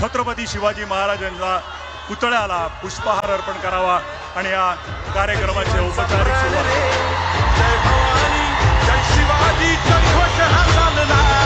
छत्रपती शिवाजी महाराजांच्या पुतळ्याला पुष्पहार अर्पण करावा आणि या कार्यक्रमाचे औपचारिक सुरुवात. जय भवानी, जय शिवाजी, जय घोष हा चालला.